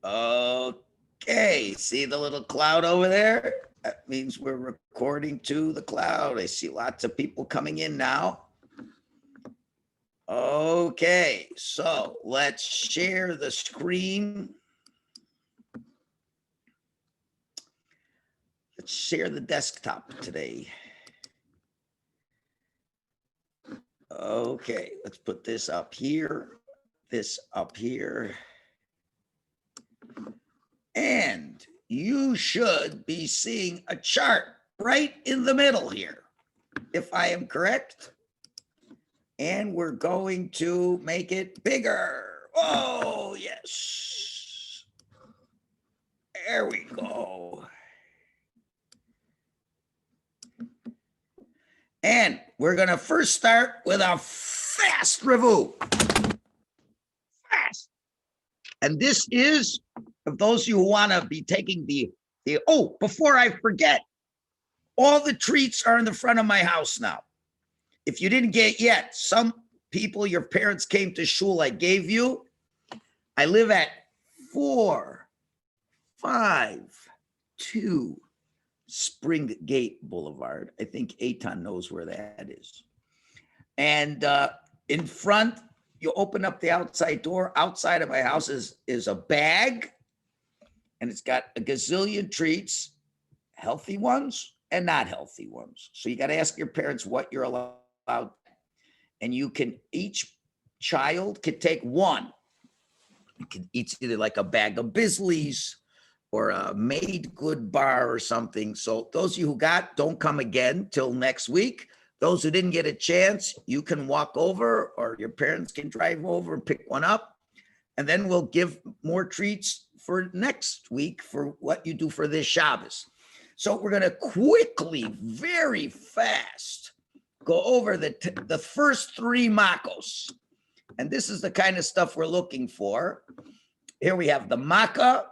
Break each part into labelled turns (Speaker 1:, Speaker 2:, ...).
Speaker 1: Okay, see the little cloud over there? That means we're recording to the cloud. I see lots of people coming in now. Okay, so let's share the screen. Let's share the desktop today. Okay, let's put this up here, this up here. And you should be seeing a chart right in the middle here, if I am correct. And we're going to make it bigger. Oh, yes. There we go. And we're going to first start with a fast review. Fast. And this is, of those of you who want to be taking oh, before I forget, all the treats are in the front of my house now. If you didn't get yet, some people, your parents came to shul, I gave you. I live at 452 Spring Gate Boulevard. I think Eitan knows where that is. And in front, you open up the outside door. Outside of my house is a bag, and it's got a gazillion treats, healthy ones and not healthy ones. So you got to ask your parents what you're allowed. And you can, each child can take one. You can eat either like a bag of Bisley's or a made good bar or something. So those of you who got, don't come again till next week. Those who didn't get a chance, you can walk over, or your parents can drive over and pick one up. And then we'll give more treats for next week for what you do for this Shabbos. So we're going to quickly, very fast, go over the first three makos. And this is the kind of stuff we're looking for. Here we have the makkah,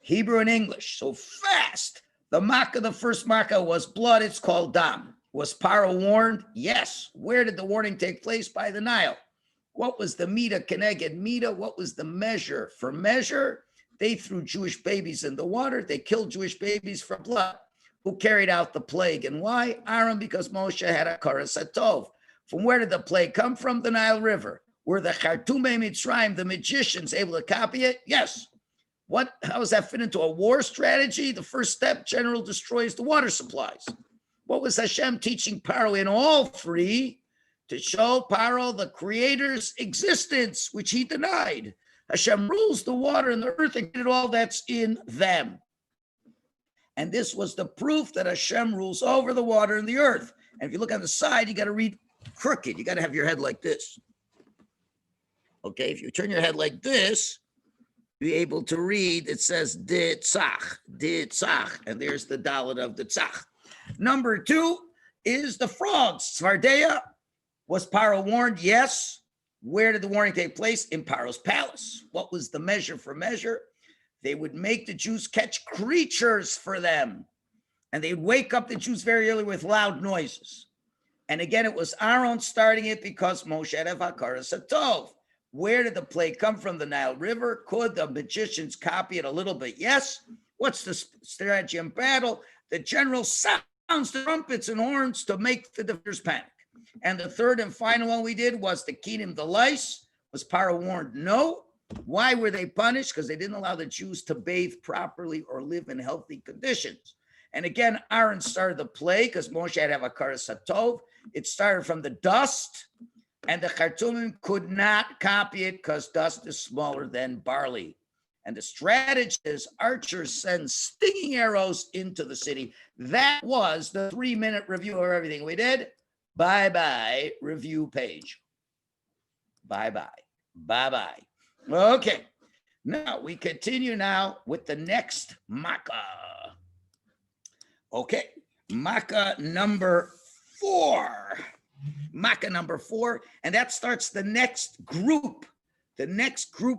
Speaker 1: Hebrew and English. So fast. The makkah, the first makkah was blood. It's called dam. Was Paro warned? Yes. Where did the warning take place? By the Nile. What was the mida keneged mida? What was the measure? For measure, they threw Jewish babies in the water. They killed Jewish babies for blood. Who carried out the plague, and why? Aaron, because Moshe had a karas hatov. From where did the plague come from? The Nile River. Were the Chartumei Mitzrayim, the magicians, able to copy it? Yes. How does that fit into a war strategy? The first step, general destroys the water supplies. What was Hashem teaching Paro in all three? To show Paro the creator's existence, which he denied. Hashem rules the water and the earth and did all that's in them. And this was the proof that Hashem rules over the water and the earth. And if you look on the side, you got to read crooked. You got to have your head like this. Okay, if you turn your head like this, you'll be able to read. It says de tzach, and there's the dalet of the tzach. Number two is the frogs. Svardeya. Was Paro warned? Yes. Where did the warning take place? In Paro's palace. What was the measure for measure? They would make the Jews catch creatures for them. And they'd wake up the Jews very early with loud noises. And again, it was Aaron starting it because Moshe had karas hatov. Where did the plague come from? The Nile River. Could the magicians copy it a little bit? Yes. What's the strategy in battle? The general sounds the trumpets and horns to make the defenders panic. And the third and final one we did was the Kedim, the lice. Was Paro warned? No. Why were they punished? Because they didn't allow the Jews to bathe properly or live in healthy conditions. And again, Aaron started the plague because Moshe had a karas hatov. It started from the dust, and the Chartumim could not copy it because dust is smaller than barley. And the strategy is archers send stinging arrows into the city. That was the 3-minute review of everything we did. Bye-bye, review page. Bye-bye. Bye-bye. Okay, now we continue now with the next makkah. Okay, makkah number 4. Makkah number 4, and that starts the next group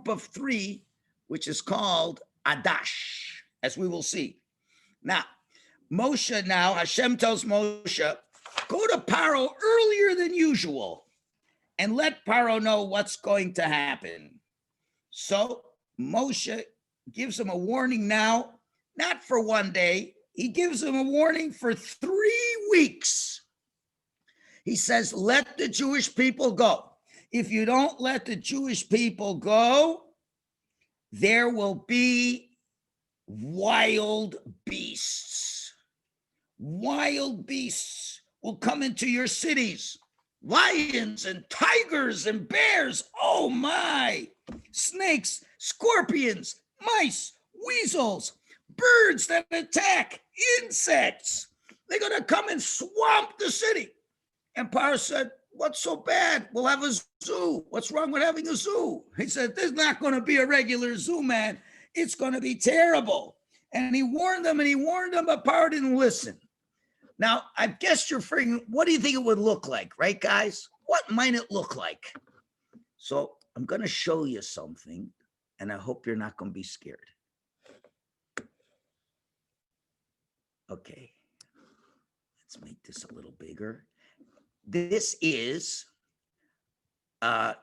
Speaker 1: of 3, which is called Adash, as we will see. Now, Hashem tells Moshe, go to Paro earlier than usual and let Paro know what's going to happen. So Moshe gives them a warning now, not for one day. He gives them a warning for 3 weeks. He says, let the Jewish people go. If you don't let the Jewish people go, there will be wild beasts. Wild beasts will come into your cities. Lions and tigers and bears. Oh my. Snakes, scorpions, mice, weasels, birds that attack, insects. They're going to come and swamp the city. And Parshas said, what's so bad? We'll have a zoo. What's wrong with having a zoo? He said, there's not going to be a regular zoo, man. It's going to be terrible. And he warned them, but Parshas didn't listen. Now, I guess you're figuring, what do you think it would look like, right, guys? What might it look like? So I'm going to show you something, and I hope you're not going to be scared. Okay, let's make this a little bigger. This is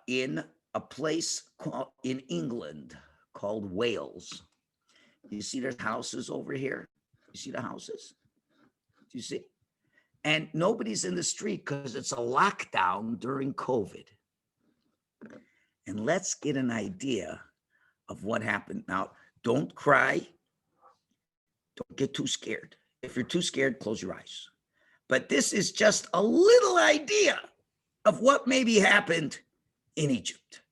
Speaker 1: in a place in England called Wales. You see there's houses over here? You see the houses? Do you see? And nobody's in the street because it's a lockdown during COVID. And let's get an idea of what happened. Now, don't cry. Don't get too scared. If you're too scared, close your eyes. But this is just a little idea of what maybe happened in Egypt.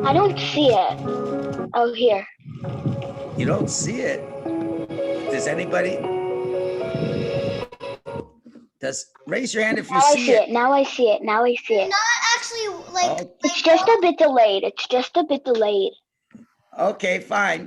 Speaker 2: I don't see it. Oh, here.
Speaker 1: You don't see it? Does anybody? Raise your hand if you see it.
Speaker 2: Now I see it. Now I see it.
Speaker 3: Not actually like.
Speaker 1: Oh.
Speaker 2: It's just a bit delayed. It's just a bit delayed.
Speaker 1: Okay, fine.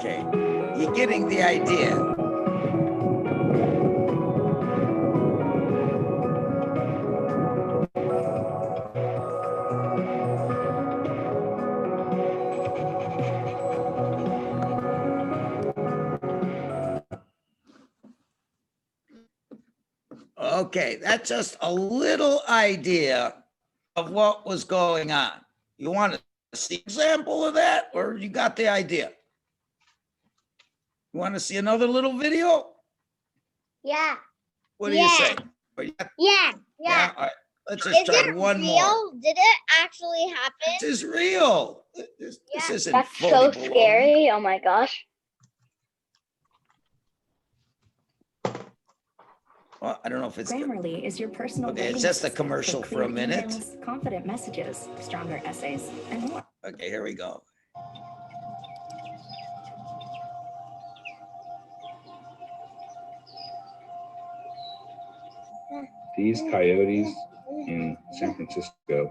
Speaker 1: Okay, you're getting the idea. Okay, that's just a little idea of what was going on. You want to see an example of that, or you got the idea? You want to see another little video?
Speaker 3: Yeah.
Speaker 1: What do you say?
Speaker 3: Yeah.
Speaker 1: All right, Let's just try
Speaker 3: it
Speaker 1: one
Speaker 3: real?
Speaker 1: more.
Speaker 3: Did it actually happen?
Speaker 1: This is real. This
Speaker 3: Yeah.
Speaker 1: isn't
Speaker 2: That's
Speaker 1: phony
Speaker 2: so
Speaker 1: baloney.
Speaker 2: scary. Oh my gosh.
Speaker 1: Well, I don't know if it's
Speaker 4: Grammarly is your personal
Speaker 1: okay. It's
Speaker 4: writing
Speaker 1: just a
Speaker 4: assistant
Speaker 1: commercial for
Speaker 4: clear
Speaker 1: a minute.
Speaker 4: emails, confident messages, stronger essays, and more.
Speaker 1: Okay, here we go.
Speaker 5: These coyotes in San Francisco.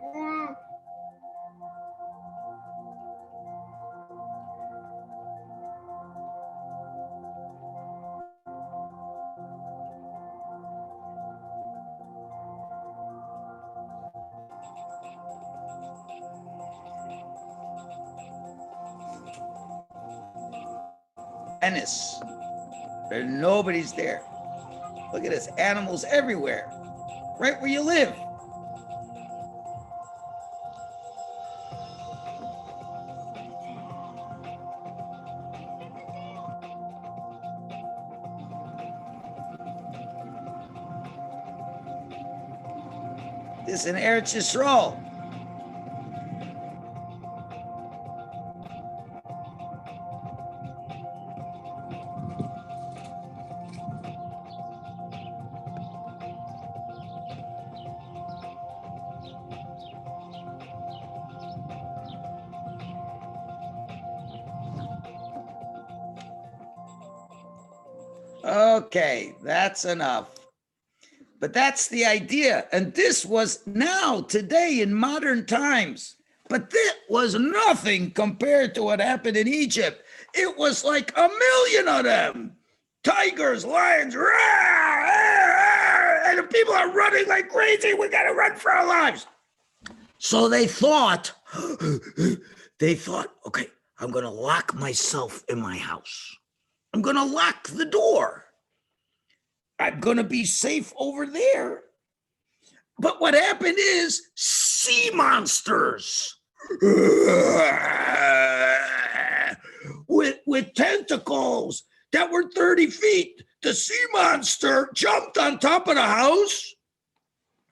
Speaker 1: Venice. Nobody's there. Look at this, animals everywhere, right where you live. This is in Eretz Yisrael. Okay, that's enough. But that's the idea. And this was now, today, in modern times. But that was nothing compared to what happened in Egypt. It was like 1,000,000 of them. Tigers, lions, rah, rah, rah, and the people are running like crazy. We got to run for our lives. So they thought, okay, I'm going to lock myself in my house. I'm going to lock the door. I'm going to be safe over there. But what happened is sea monsters with tentacles that were 30 feet. The sea monster jumped on top of the house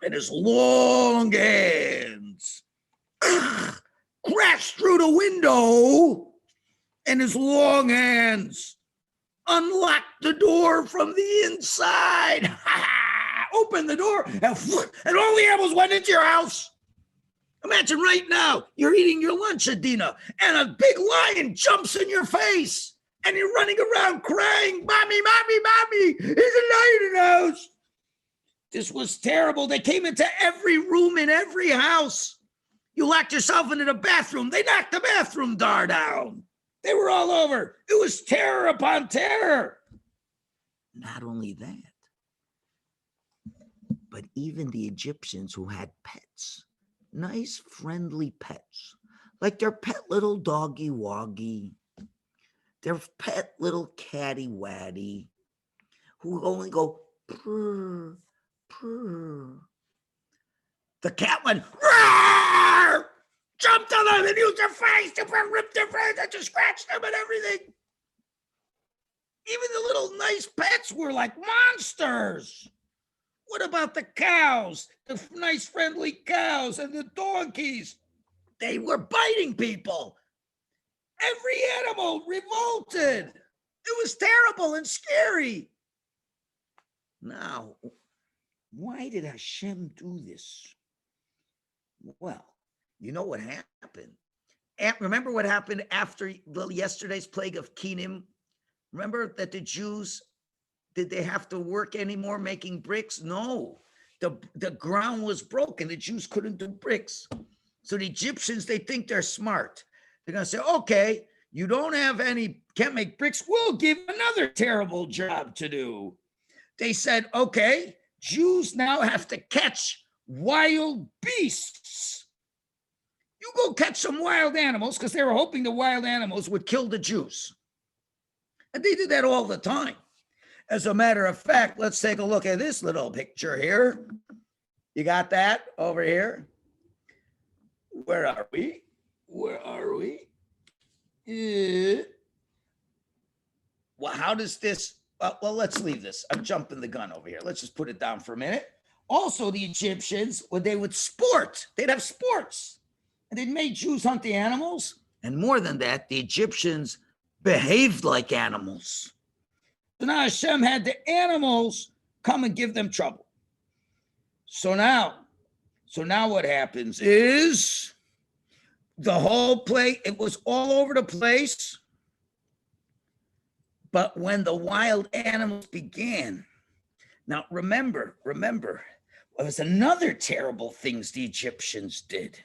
Speaker 1: and his long hands crashed through the window, and his long hands unlocked the door from the inside. Open the door, and all the animals went into your house. Imagine right now, you're eating your lunch, Adina, and a big lion jumps in your face, and you're running around crying, "Mommy, mommy, mommy, there's a lion in the house." This was terrible. They came into every room in every house. You locked yourself into the bathroom. They knocked the bathroom door down. They were all over. It was terror upon terror. Not only that, but even the Egyptians who had pets, nice, friendly pets, like their pet little doggy woggy, their pet little catty waddy, who only go purr, purr. The cat went, roar, jumped on them and used their face to rip their face and to scratch them and everything. Even the little nice pets were like monsters. What about the cows, the nice friendly cows and the donkeys? They were biting people. Every animal revolted. It was terrible and scary. Now, why did Hashem do this? Well, you know what happened. Remember what happened after yesterday's plague of Kinim? Remember that the Jews, did they have to work anymore making bricks? No, the ground was broken. The Jews couldn't do bricks. So the Egyptians, they think they're smart. They're going to say, okay, you can't make bricks. We'll give another terrible job to do. They said, okay, Jews now have to catch wild beasts. You go catch some wild animals, because they were hoping the wild animals would kill the Jews. And they did that all the time. As a matter of fact, let's take a look at this little picture here. You got that over here? Where are we? Well, how does this, well, let's leave this. I'm jumping the gun over here. Let's just put it down for a minute. Also, the Egyptians, when they would sport, they'd have sports. And they'd make Jews hunt the animals. And more than that, the Egyptians behaved like animals. So now Hashem had the animals come and give them trouble. So now what happens is the whole place, it was all over the place. But when the wild animals began, now remember, there was another terrible things the Egyptians did.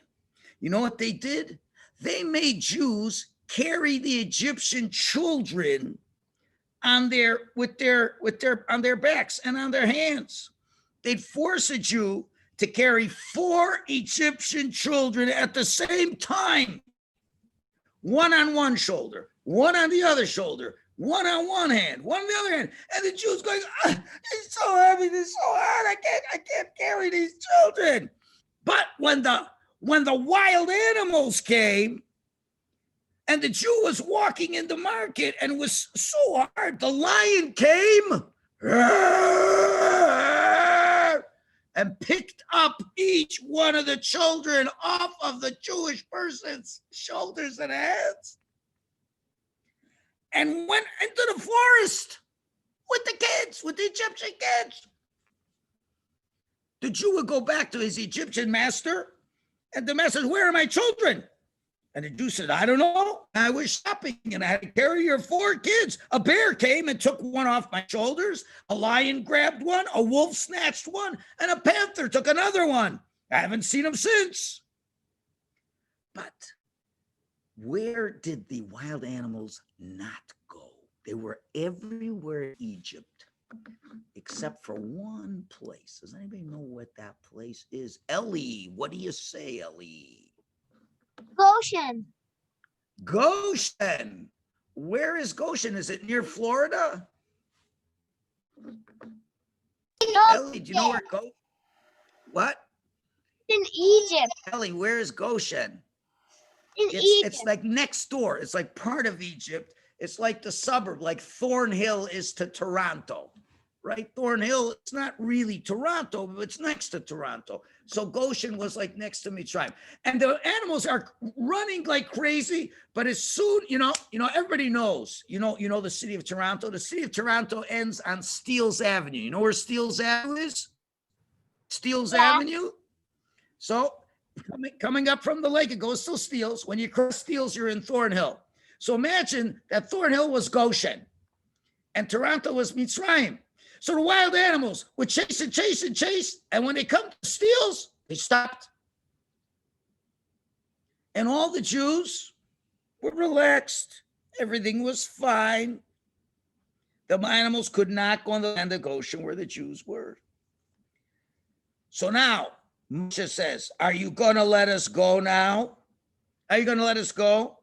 Speaker 1: You know what they did? They made Jews carry the Egyptian children on their backs and on their hands. They'd force a Jew to carry 4 Egyptian children at the same time. One on one shoulder, one on the other shoulder, one on one hand, one on the other hand. And the Jew's going, it's so heavy, it's so hard, I can't carry these children. But when the wild animals came, and the Jew was walking in the market and it was so hard, the lion came and picked up each one of the children off of the Jewish person's shoulders and heads and went into the forest with the kids, with the Egyptian kids. The Jew would go back to his Egyptian master, and the master says, "Where are my children?" And the Jew said, "I don't know. I was shopping and I had to carry your 4 kids. A bear came and took one off my shoulders. A lion grabbed one. A wolf snatched one. And a panther took another one. I haven't seen them since." But where did the wild animals not go? They were everywhere in Egypt, except for one place. Does anybody know what that place is? Ellie, what do you say, Ellie?
Speaker 3: Goshen.
Speaker 1: Goshen. Where is Goshen? Is it near Florida? Ellie, do you know where Goshen? What?
Speaker 3: In Egypt.
Speaker 1: Ellie, where is Goshen?
Speaker 3: Egypt.
Speaker 1: It's like next door. It's like part of Egypt. It's like the suburb, like Thornhill is to Toronto, right? Thornhill, it's not really Toronto, but it's next to Toronto. So Goshen was like next to Mitzrayim. And the animals are running like crazy, but as soon, everybody knows, the city of Toronto. The city of Toronto ends on Steeles Avenue. You know where Steeles Avenue is? Steeles Avenue. So coming up from the lake, it goes to Steeles. When you cross Steeles, you're in Thornhill. So imagine that Thornhill was Goshen and Toronto was Mitzrayim. So the wild animals would chase and chase and chase. And when they come to Steeles, they stopped. And all the Jews were relaxed. Everything was fine. The animals could not go on the land of Goshen where the Jews were. So now, Moshe says, "Are you going to let us go now? Are you going to let us go?"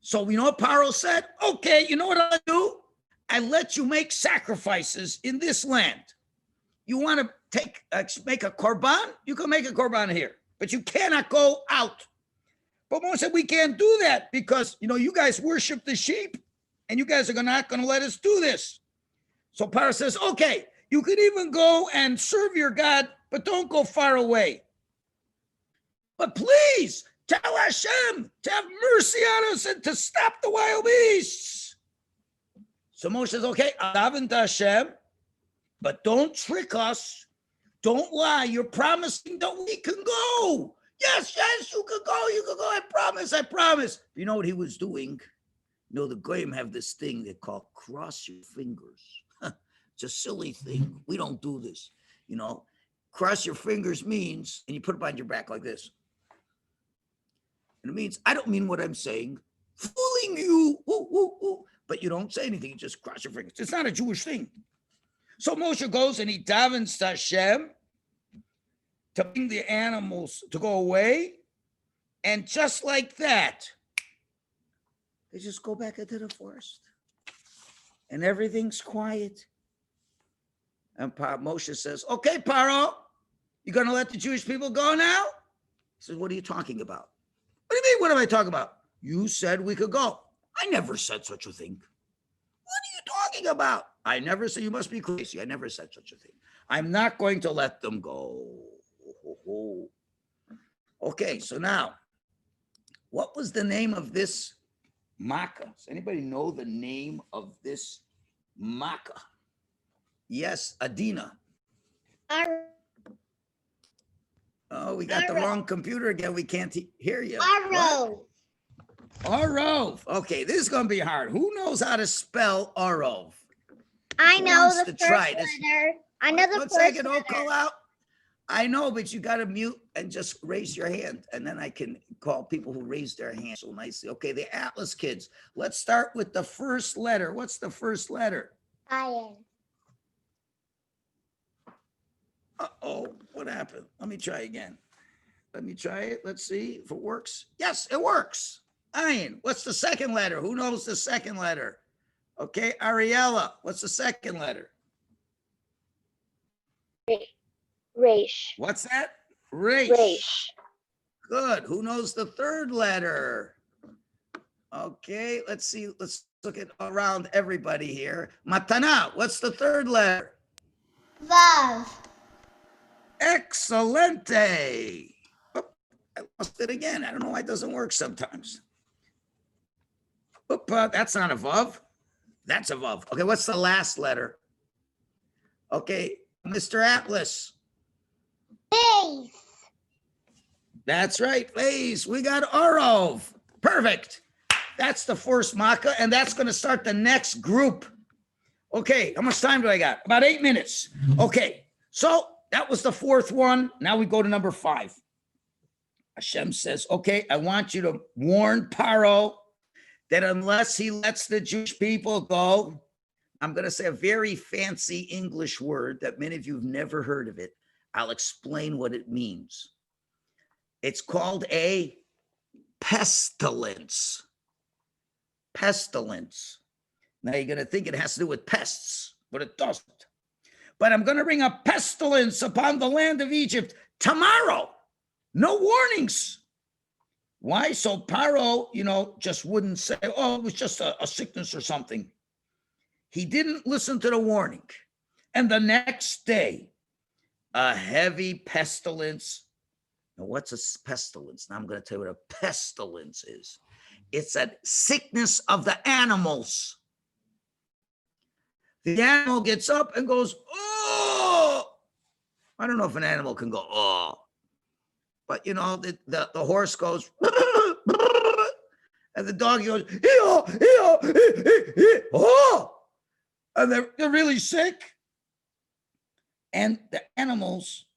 Speaker 1: So you know what Paro said? "Okay, you know what I'll do? I let you make sacrifices in this land. You want to make a korban? You can make a korban here, but you cannot go out." But Moshe said, "We can't do that because, you guys worship the sheep and you guys are not going to let us do this." So Paro says, "Okay, you could even go and serve your God, but don't go far away. But please tell Hashem to have mercy on us and to stop the wild beasts." So Moshe says, "Okay, I'll daven to Hashem, but don't trick us. Don't lie. You're promising that we can go. Yes, you can go. I promise. You know what he was doing? The Goyim have this thing they call cross your fingers. It's a silly thing. We don't do this. Cross your fingers means, and you put it behind your back like this. And it means, I don't mean what I'm saying. Fooling you. Ooh, ooh, ooh. But you don't say anything. You just cross your fingers. It's not a Jewish thing. So Moshe goes and he davens to Hashem to bring the animals to go away. And just like that, they just go back into the forest. And everything's quiet. And Moshe says, "Okay, Paro, you going to let the Jewish people go now?" He says, "What are you talking about?" "What do you mean, what am I talking about?" "You said we could go." "I never said such a thing." "What are you talking about?" "I never said, you must be crazy. I never said such a thing. I'm not going to let them go. Okay, so now, what was the name of this makkah? Does anybody know the name of this makkah? Yes, Adina. Oh, we got the wrong computer again. We can't hear you.
Speaker 3: Arrow.
Speaker 1: Arov. Okay, this is going to be hard. Who knows how to spell Arov?
Speaker 3: I
Speaker 1: Who
Speaker 3: know
Speaker 1: wants
Speaker 3: the
Speaker 1: to
Speaker 3: first
Speaker 1: try this?
Speaker 3: letter. I know the
Speaker 1: One
Speaker 3: first
Speaker 1: second,
Speaker 3: letter.
Speaker 1: don't call out. I know, but you got to mute and just raise your hand, and then I can call people who raised their hand so nicely. Okay, the Atlas kids. Let's start with the first letter. What's the first letter?
Speaker 3: Iron.
Speaker 1: Uh-oh, what happened? Let me try again. Let me try it. Let's see if it works. Yes, it works. Ayin. What's the second letter? Who knows the second letter? Okay, Ariella. What's the second letter?
Speaker 2: Reish.
Speaker 1: What's that? Reish.
Speaker 2: Reish.
Speaker 1: Good. Who knows the third letter? Okay, let's see. Let's look at around everybody here. Matana. What's the third letter?
Speaker 3: Vav.
Speaker 1: Excelente. Oh, I lost it again. I don't know why it doesn't work sometimes. Oop, that's not a Vav. That's a Vav. Okay, what's the last letter? Okay, Mr. Atlas.
Speaker 3: Face.
Speaker 1: That's right, please. We got Arov. Perfect. That's the first makkah, and that's going to start the next group. Okay, how much time do I got? About 8 minutes. Okay, so that was the fourth one. Now we go to number 5. Hashem says, okay, I want you to warn Paro that unless he lets the Jewish people go, I'm going to say a very fancy English word that many of you have never heard of it. I'll explain what it means. It's called a pestilence. Pestilence. Now you're going to think it has to do with pests, but it doesn't. But I'm going to bring a pestilence upon the land of Egypt tomorrow. No warnings. Why? So Paro, just wouldn't say, oh, it was just a sickness or something. He didn't listen to the warning. And the next day, a heavy pestilence. Now, what's a pestilence? Now I'm going to tell you what a pestilence is. It's a sickness of the animals. The animal gets up and goes, oh. I don't know if an animal can go, oh. But, the horse goes, and the dog goes, oh. And they're really sick. And the animals,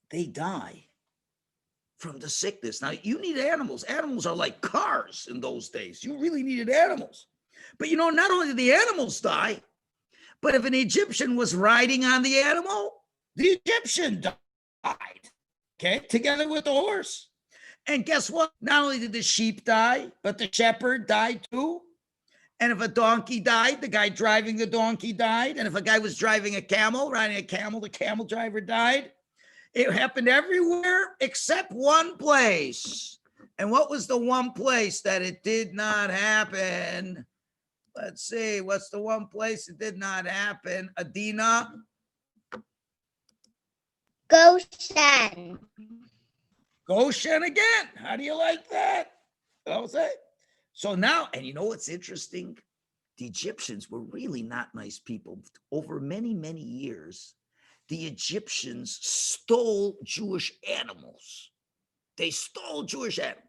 Speaker 1: they die from the sickness. Now, you need animals. Animals are like cars in those days. You really needed animals. But, not only did the animals die, but if an Egyptian was riding on the animal, the Egyptian died, okay, together with the horse. And guess what? Not only did the sheep die, but the shepherd died too. And if a donkey died, the guy driving the donkey died. And if a guy was driving a camel, riding a camel, the camel driver died. It happened everywhere except one place. And what was the one place that it did not happen? Let's see. What's the one place it did not happen? Adina?
Speaker 3: Goshen.
Speaker 1: Goshen again. How do you like that? That was it. So now, and you know what's interesting? The Egyptians were really not nice people. Over many, many years, the Egyptians stole Jewish animals. They stole Jewish animals.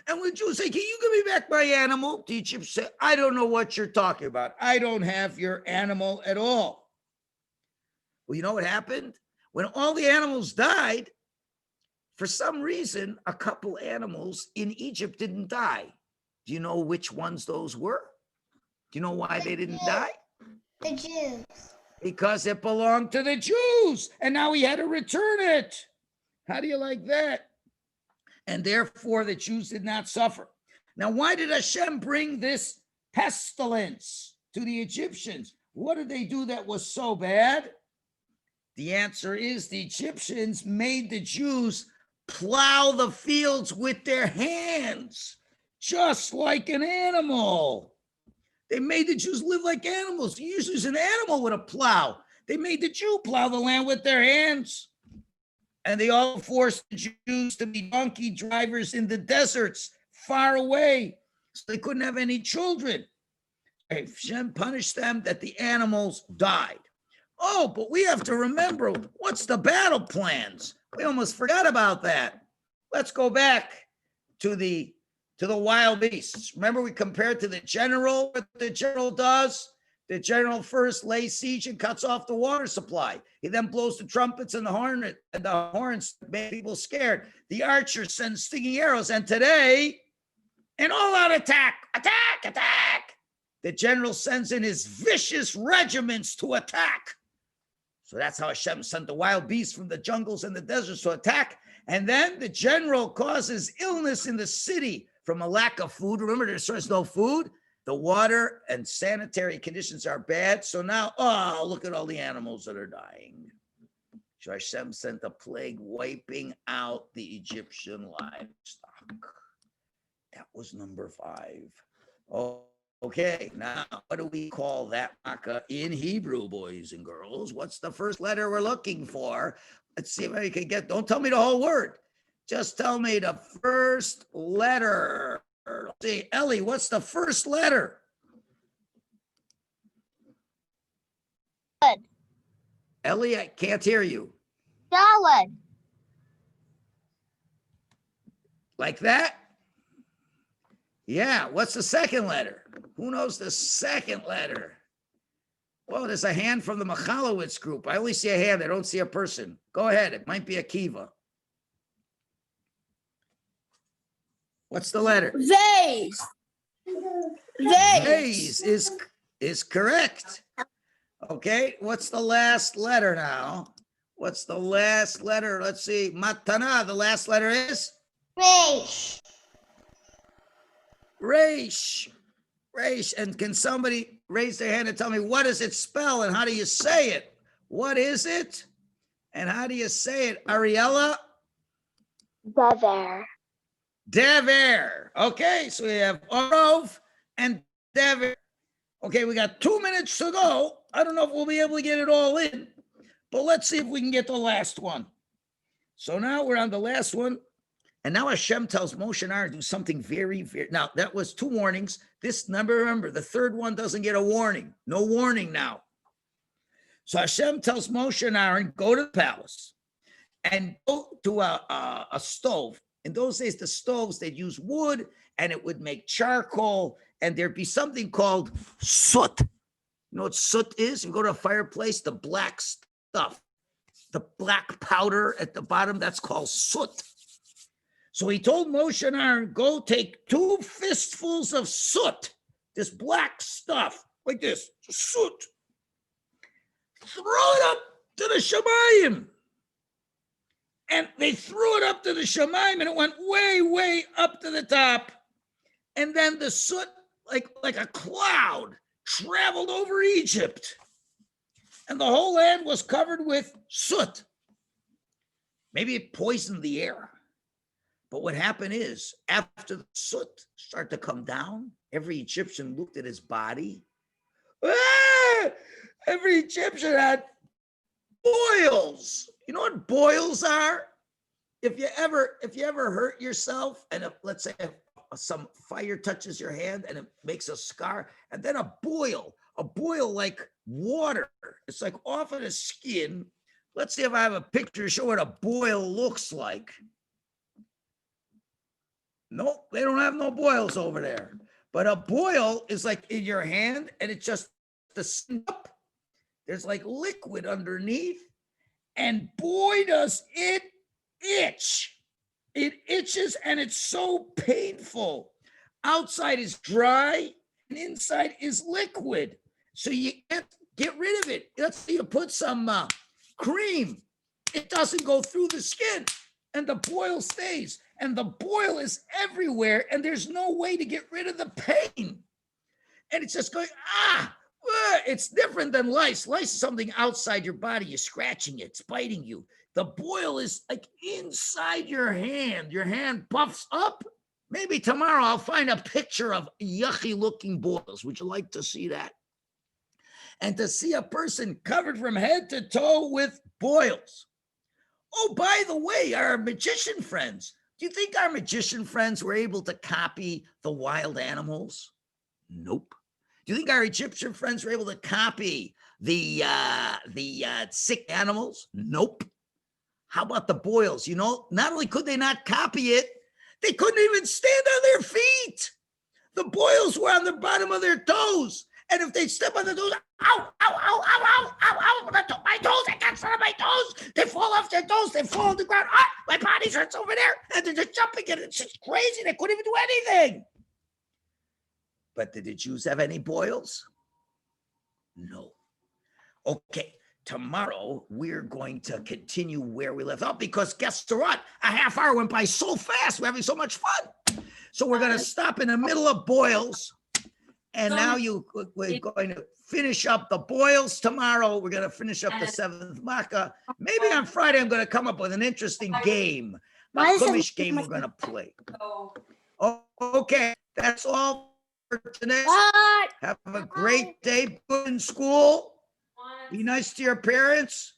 Speaker 1: And when Jews say, can you give me back my animal? The Egyptians say, I don't know what you're talking about. I don't have your animal at all. Well, you know what happened? When all the animals died, for some reason, a couple animals in Egypt didn't die. Do you know which ones those were? Do you know why they didn't die?
Speaker 3: The Jews.
Speaker 1: Because it belonged to the Jews, and now he had to return it. How do you like that? And therefore, the Jews did not suffer. Now, why did Hashem bring this pestilence to the Egyptians? What did they do that was so bad? The answer is the Egyptians made the Jews plow the fields with their hands, just like an animal. They made the Jews live like animals. Usually it's an animal with a plow. They made the Jew plow the land with their hands. And they all forced the Jews to be donkey drivers in the deserts, far away, so they couldn't have any children. Hashem punished them that the animals died. Oh, but we have to remember, what's the battle plans? We almost forgot about that. Let's go back to the wild beasts. Remember, we compared to the general, what the general does? The general first lays siege and cuts off the water supply. He then blows the trumpets and the horns make people scared. The archer sends stinging arrows. And today, an all-out attack, attack. The general sends in his vicious regiments to attack. So that's how Hashem sent the wild beasts from the jungles and the deserts to attack. And then the general causes illness in the city from a lack of food. Remember, there's no food. The water and sanitary conditions are bad. So now, look at all the animals that are dying. So Hashem sent a plague wiping out the Egyptian livestock. That was number 5. Oh, okay. Now, what do we call that makkah in Hebrew, boys and girls? What's the first letter we're looking for? Let's see if I can get, don't tell me the whole word. Just tell me the first letter. Let's see, Ellie, what's the first letter?
Speaker 2: Good.
Speaker 1: Ellie, I can't hear you.
Speaker 2: Solid.
Speaker 1: Like that? Yeah, what's the second letter? Who knows the second letter? Well, there's a hand from the Michalowicz group. I only see a hand, I don't see a person. Go ahead, it might be a kiva. What's the letter?
Speaker 6: Vase.
Speaker 1: Vase is correct. Okay, what's the last letter now? What's the last letter? Let's see. Matana, the last letter is?
Speaker 3: Resh.
Speaker 1: Resh. Resh. And can somebody raise their hand and tell me what does it spell and how do you say it? What is it? And how do you say it? Ariella?
Speaker 2: Dever.
Speaker 1: Dever. Okay, so we have Orov and Dever. Okay, we got 2 minutes to go. I don't know if we'll be able to get it all in, but let's see if we can get the last one. So now we're on the last one. And now Hashem tells Moshe and Aaron to do something very, very, now that was 2 warnings. This number, remember, the third one doesn't get a warning. No warning now. So Hashem tells Moshe and Aaron, go to the palace and go to a stove. In those days, the stoves, they'd use wood and it would make charcoal and there'd be something called soot. You know what soot is? You go to a fireplace, the black stuff, the black powder at the bottom, that's called soot. So he told Moshe and Aaron, go take 2 fistfuls of soot, this black stuff, like this, soot. Throw it up to the Shemayim. And they threw it up to the Shemayim and it went way, way up to the top. And then the soot, like a cloud, traveled over Egypt. And the whole land was covered with soot. Maybe it poisoned the air. But what happened is, after the soot started to come down, every Egyptian looked at his body. Every Egyptian had boils. You know what boils are? If you ever hurt yourself and let's say some fire touches your hand and it makes a scar, and then a boil like water. It's like off of the skin. Let's see if I have a picture to show what a boil looks like. Nope, they don't have no boils over there. But a boil is like in your hand and it's just the snap. There's like liquid underneath. And boy, does it itch. It itches and it's so painful. Outside is dry and inside is liquid. So you can't get rid of it. Let's say you put some cream. It doesn't go through the skin and the boil stays. And the boil is everywhere and there's no way to get rid of the pain. And it's just going, it's different than lice. Lice is something outside your body. You're scratching it, it's biting you. The boil is like inside your hand. Your hand puffs up. Maybe tomorrow I'll find a picture of yucky looking boils. Would you like to see that? and to see a person covered from head to toe with boils. Oh, by the way, our magician friends, do you think our magician friends were able to copy the wild animals? Nope. Do you think our Egyptian friends were able to copy the sick animals? Nope. How about the boils? You know, not only could they not copy it, they couldn't even stand on their feet. The boils were on the bottom of their toes. And if they step on the toes, ow, ow, ow, ow, ow, ow, ow, my toes, I can't stand on my toes. They fall off their toes, they fall on the ground. Ah, my body hurts over there. And they're just jumping and it's just crazy. They couldn't even do anything. But did the Jews have any boils? No. Okay, tomorrow we're going to continue where we left off because guess what? A half hour went by so fast. We're having so much fun. So we're going to stop in the middle of boils. And now we're going to finish up the boils tomorrow. We're going to finish up the seventh Makkah. Maybe on Friday, I'm going to come up with an interesting game, a Chumash game we're going to play. Oh, okay, that's all for today. Have a great day in school. Be nice to your parents.